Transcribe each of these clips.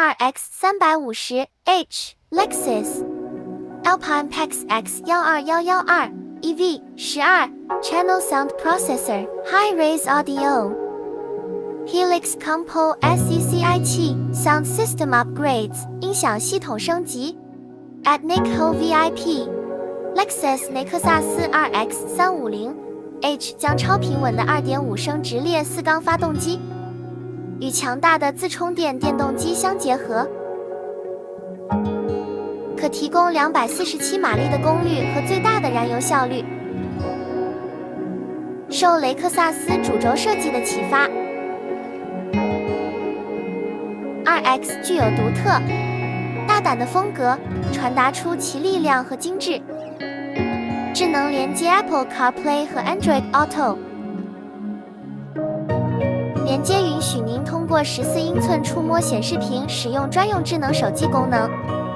RX350H Lexus Alpine PEX X12112 EV 12 Channel Sound Processor Hi-Res Audio Helix Compo SECI 器 Sound System Upgrades 音响系统升级 Atnico VIP Lexus 雷克萨斯 RX350H 将超平稳的 2.5 升直列4缸发动机与强大的自充电电动机相结合，可提供247马力的功率和最大的燃油效率。受雷克萨斯主轴设计的启发 ，RX 具有独特、大胆的风格，传达出其力量和精致。智能连接 Apple CarPlay 和 Android Auto， 连接允许您通过14英寸触摸显示屏使用专用智能手机功能。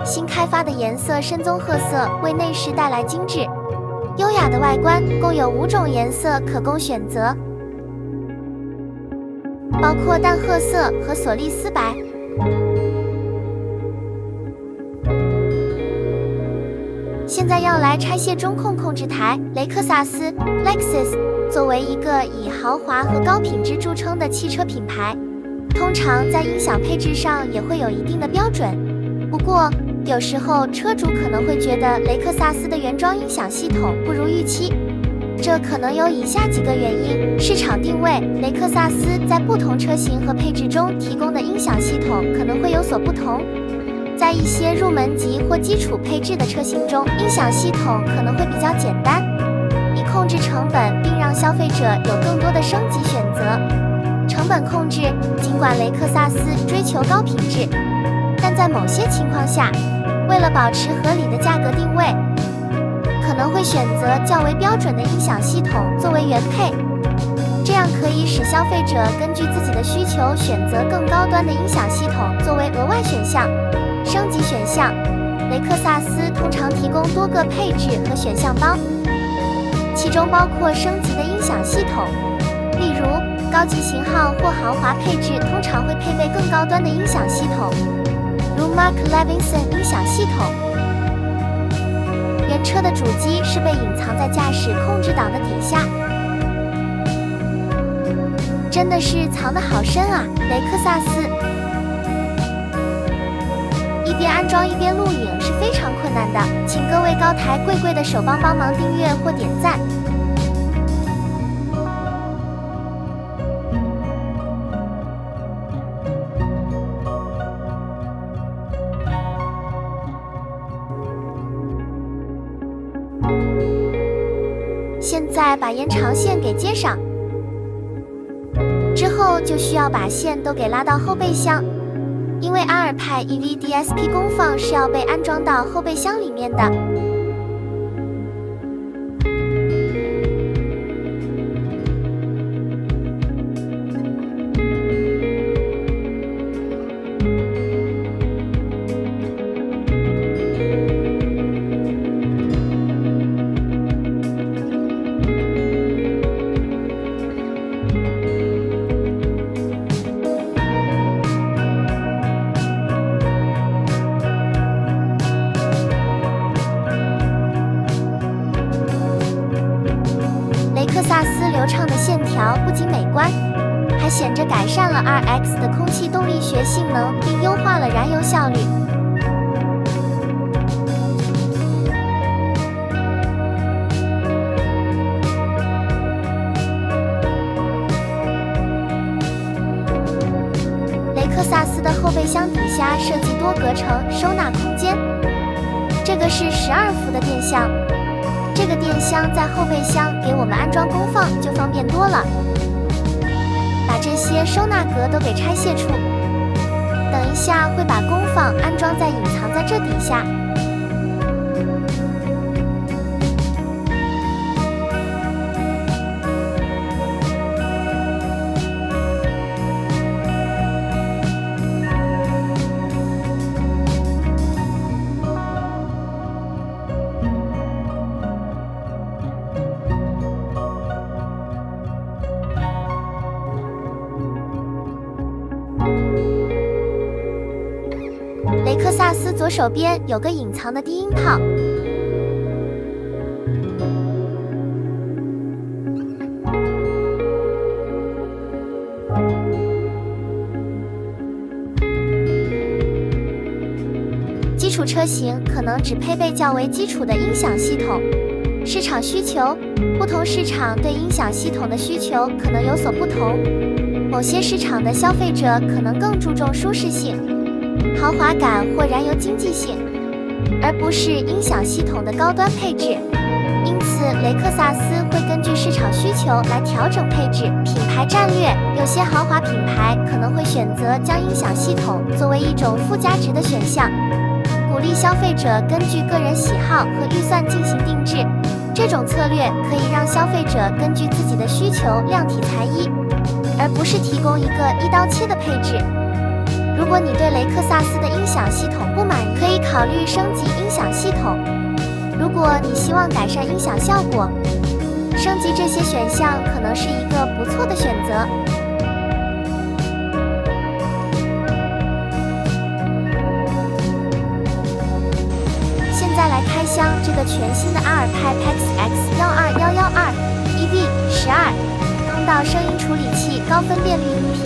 新开发的颜色深棕褐色为内饰带来精致、优雅的外观，共有5种颜色可供选择，包括淡褐色和索莉丝白。现在要来拆卸中控控制台。雷克萨斯 Lexus 作为一个以豪华和高品质著称的汽车品牌，通常在音响配置上也会有一定的标准。不过，有时候车主可能会觉得雷克萨斯的原装音响系统不如预期，这可能有以下几个原因：市场定位，雷克萨斯在不同车型和配置中提供的音响系统可能会有所不同。在一些入门级或基础配置的车型中，音响系统可能会比较简单，以控制成本并让消费者有更多的升级选择。成本控制，尽管雷克萨斯追求高品质，但在某些情况下，为了保持合理的价格定位，可能会选择较为标准的音响系统作为原配，这样可以使消费者根据自己的需求选择更高端的音响系统作为额外选项。升级选项，雷克萨斯通常提供多个配置和选项包，其中包括升级的音响系统，例如高级型号或豪华配置通常会配备更高端的音响系统，如 Mark Levinson 音响系统。原车的主机是被隐藏在驾驶控制档的底下，真的是藏得好深啊！雷克萨斯一边安装一边录影是非常困难的，请各位高台贵贵的手帮忙订阅或点赞。现在把延长线给接上，之后就需要把线都给拉到后备箱。因为阿尔派 EV DSP 功放是要被安装到后备箱里面的。雷克萨斯流畅的线条不仅美观，还显着改善了 RX 的空气动力学性能，并优化了燃油效率。雷克萨斯的后备箱底下设计多隔层收纳空间，这个是12伏的电箱。这个电箱在后备箱给我们安装功放就方便多了。把这些收纳格都给拆卸出，等一下会把功放安装在隐藏在这底下。雷克萨斯左手边有个隐藏的低音炮。基础车型可能只配备较为基础的音响系统。市场需求，不同市场对音响系统的需求可能有所不同。某些市场的消费者可能更注重舒适性、豪华感或燃油经济性，而不是音响系统的高端配置。因此，雷克萨斯会根据市场需求来调整配置。品牌战略，有些豪华品牌可能会选择将音响系统作为一种附加值的选项，鼓励消费者根据个人喜好和预算进行定制。这种策略可以让消费者根据自己的需求量体裁衣，而不是提供一个一刀切的配置。如果你对雷克萨斯的音响系统不满意，可以考虑升级音响系统。如果你希望改善音响效果，升级这些选项可能是一个不错的选择。现在来开箱这个全新的阿尔派 PAX-X12112 EV12通道声音处理器高分辨率音频，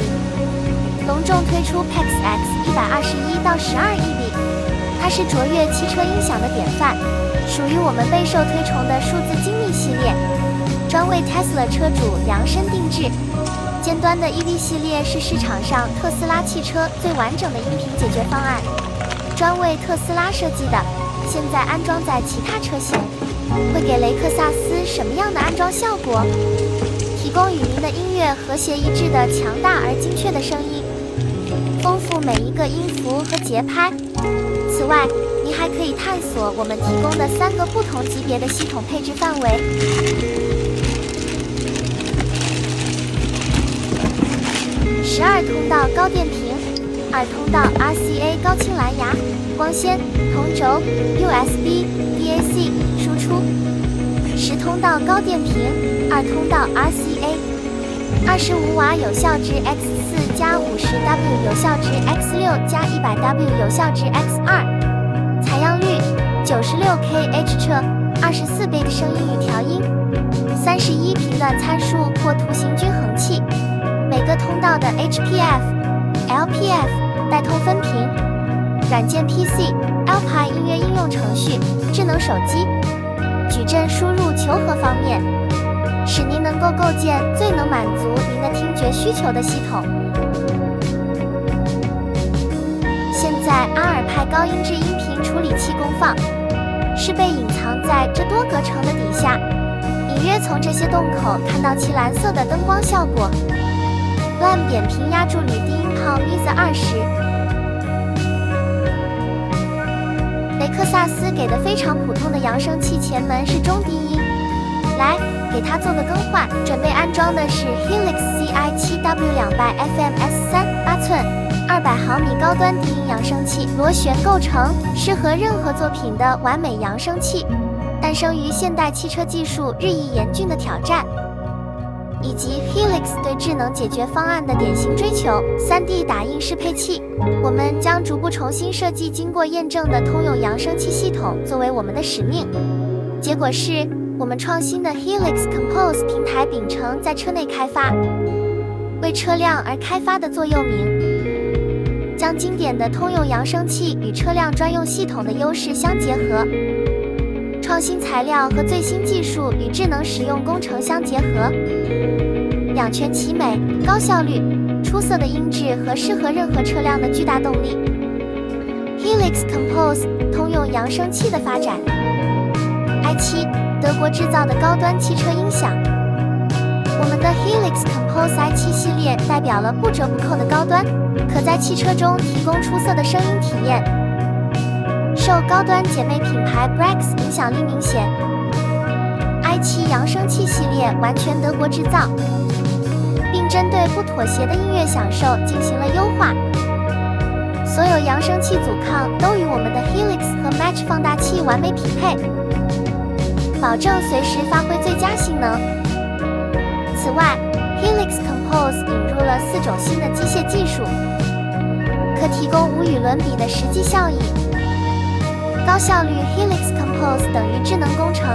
隆重推出 PAX-X121到12 EV， 它是卓越汽车音响的典范，属于我们备受推崇的数字精密系列，专为 Tesla 车主量身定制。尖端的 EV 系列是市场上特斯拉汽车最完整的音频解决方案，专为特斯拉设计的。现在安装在其他车型，会给雷克萨斯什么样的安装效果？提供与您的音乐和谐一致的强大而精确的声音，丰富每一个音符和节拍。此外，您还可以探索我们提供的3个不同级别的系统配置范围。12通道高电频，2通道 RCA 高清蓝牙，光纤、同轴、USB、DAC 输出；10通道高电频，2通道 RCA，25 瓦有效值 X4 加50W 有效值 X6 加100W 有效值 X2， 采样率 96kHz 车，24bit 声音与调音，31频段参数或图形均衡器，每个通道的 HPF、LPF 带通分频。软件 PC、Alpine 音乐应用程序、智能手机，矩阵输入求和方面，使您能够构建最能满足您的听觉需求的系统。现在阿尔派高音质音频处理器功放，是被隐藏在这多隔层的底下，隐约从这些洞口看到其蓝色的灯光效果。LAM 扁平压铸铝低音炮 MISA 20。雷克萨斯给的非常普通的扬声器前门是中低音，来给它做个更换。准备安装的是 Helix CI7W200 FMS3 8寸200毫米高端低音扬声器，螺旋构成，适合任何作品的完美扬声器。诞生于现代汽车技术日益严峻的挑战，以及 Helix 对智能解决方案的典型追求。3D 打印适配器，我们将逐步重新设计经过验证的通用扬声器系统作为我们的使命。结果是我们创新的 Helix Compose 平台秉承在车内开发，为车辆而开发的座右铭，将经典的通用扬声器与车辆专用系统的优势相结合，创新材料和最新技术与智能使用工程相结合，两全其美，高效率、出色的音质和适合任何车辆的巨大动力。Helix Compose 通用扬声器的发展。i7 德国制造的高端汽车音响，我们的 Helix Compose i7 系列代表了不折不扣的高端，可在汽车中提供出色的声音体验。受高端姐妹品牌 Brax 影响力明显。i7 扬声器系列完全德国制造，并针对不妥协的音乐享受进行了优化。所有扬声器阻抗都与我们的 Helix 和 Match 放大器完美匹配，保证随时发挥最佳性能。此外， Helix Compose 引入了4种新的机械技术，可提供无与伦比的实际效益。高效率 Helix Compose 等于智能工程。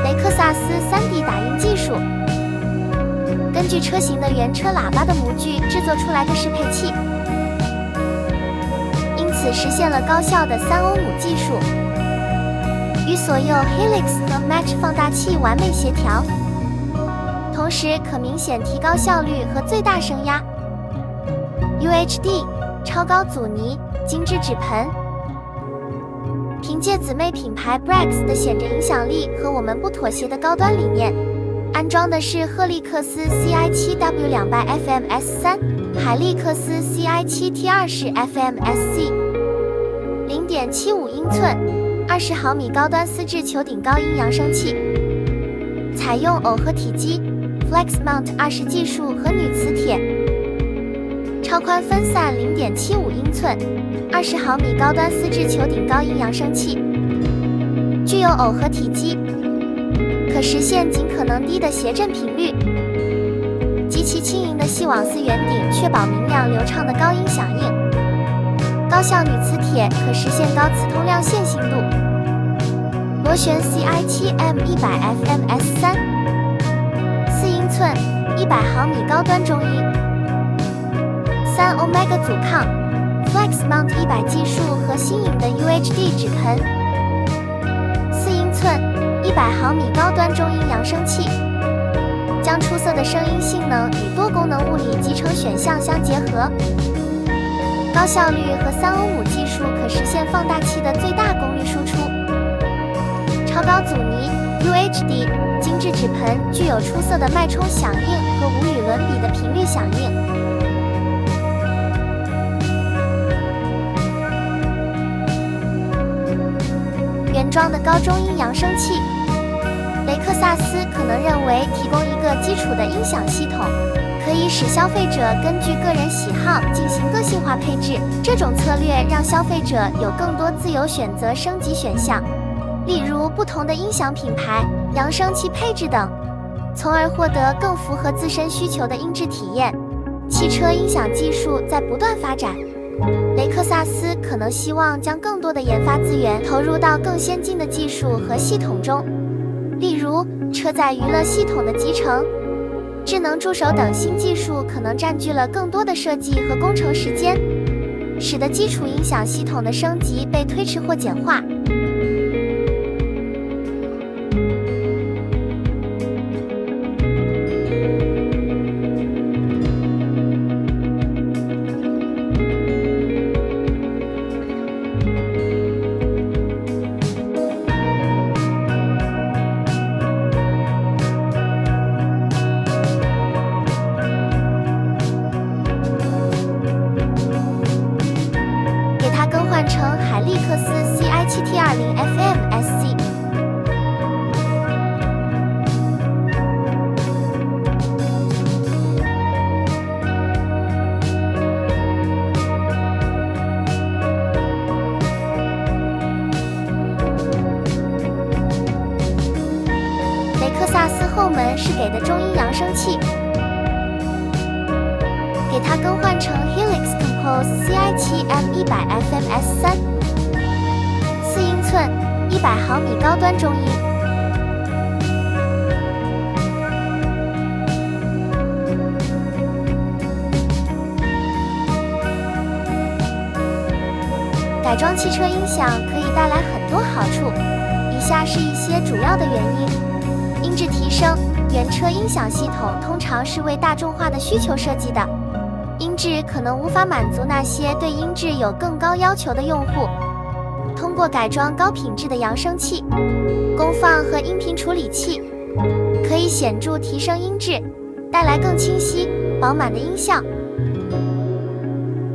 雷克萨斯 3D 打印技术，根据车型的原车喇叭的模具制作出来的适配器，因此实现了高效的3欧姆技术，与所有 Helix 和 Match 放大器完美协调，同时可明显提高效率和最大声压。UHD 超高阻尼精致纸盆。凭借姊妹品牌 Brax 的显着影响力和我们不妥协的高端理念，安装的是赫利克斯 CI7W200FMS3、海利克斯 CI7T20FMSC， 0.75英寸，20毫米高端丝质球顶高音扬声器，采用耦合体机 Flex Mount 20技术和铝磁铁，超宽分散 0.75英寸。20毫米高端丝质球顶高音扬声器，具有耦合体机，可实现尽可能低的谐振频率，极其轻盈的细网丝圆顶确保明亮流畅的高音响应，高效铝磁铁可实现高磁通量线性度，螺旋 CI7M100FMS3， 4英寸，100毫米高端中音，3 Omega 阻抗Flex Mount 100技术和新颖的 UHD 纸盆，4英寸，100毫米高端中音扬声器，将出色的声音性能与多功能物理集成选项相结合，高效率和3欧姆技术可实现放大器的最大功率输出，超高阻尼 UHD 精致纸盆具有出色的脉冲响应和无与伦比的频率响应。原装的高中音扬声器，雷克萨斯可能认为提供一个基础的音响系统，可以使消费者根据个人喜好进行个性化配置。这种策略让消费者有更多自由选择升级选项，例如不同的音响品牌、扬声器配置等，从而获得更符合自身需求的音质体验。汽车音响技术在不断发展，雷克萨斯可能希望将更多的研发资源投入到更先进的技术和系统中，例如车载娱乐系统的集成、智能助手等新技术可能占据了更多的设计和工程时间，使得基础音响系统的升级被推迟或简化。成海利克斯 CI7T20FMSC。雷克萨斯后门是给的中音扬声器，给它更换成 Helix Compose CI7M100FMS3， 4英寸，100毫米高端中音。改装汽车音响可以带来很多好处，以下是一些主要的原因：音质提升，原车音响系统通常是为大众化的需求设计的。音质可能无法满足那些对音质有更高要求的用户。通过改装高品质的扬声器、功放和音频处理器，可以显著提升音质，带来更清晰、饱满的音效。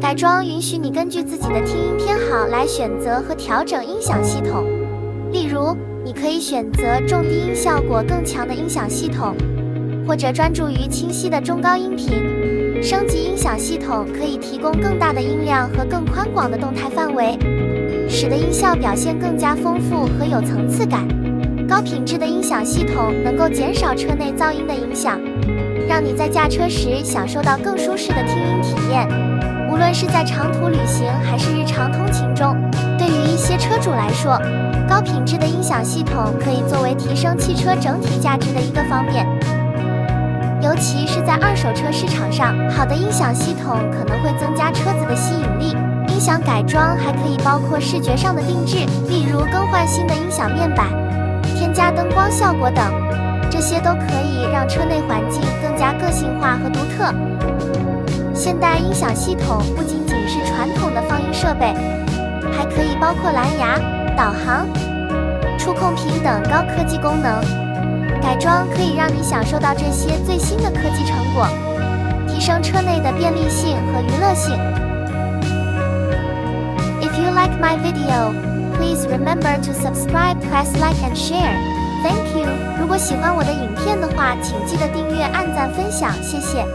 改装允许你根据自己的听音偏好来选择和调整音响系统，例如，你可以选择重低音效果更强的音响系统，或者专注于清晰的中高音频。升级音响系统可以提供更大的音量和更宽广的动态范围，使得音效表现更加丰富和有层次感。高品质的音响系统能够减少车内噪音的影响，让你在驾车时享受到更舒适的听音体验。无无论是在长途旅行还是日常通勤中，对于一些车主来说，高品质的音响系统可以作为提升汽车整体价值的一个方面。尤其是在二手车市场上，好的音响系统可能会增加车子的吸引力。音响改装还可以包括视觉上的定制，例如更换新的音响面板、添加灯光效果等，这些都可以让车内环境更加个性化和独特。现代音响系统不仅仅是传统的放映设备，还可以包括蓝牙、导航、触控屏等高科技功能。改装可以让你享受到这些最新的科技成果，提升车内的便利性和娱乐性。If you like my video, please remember to subscribe, press like and share. Thank you. 如果喜欢我的影片的话，请记得订阅、按赞、分享，谢谢。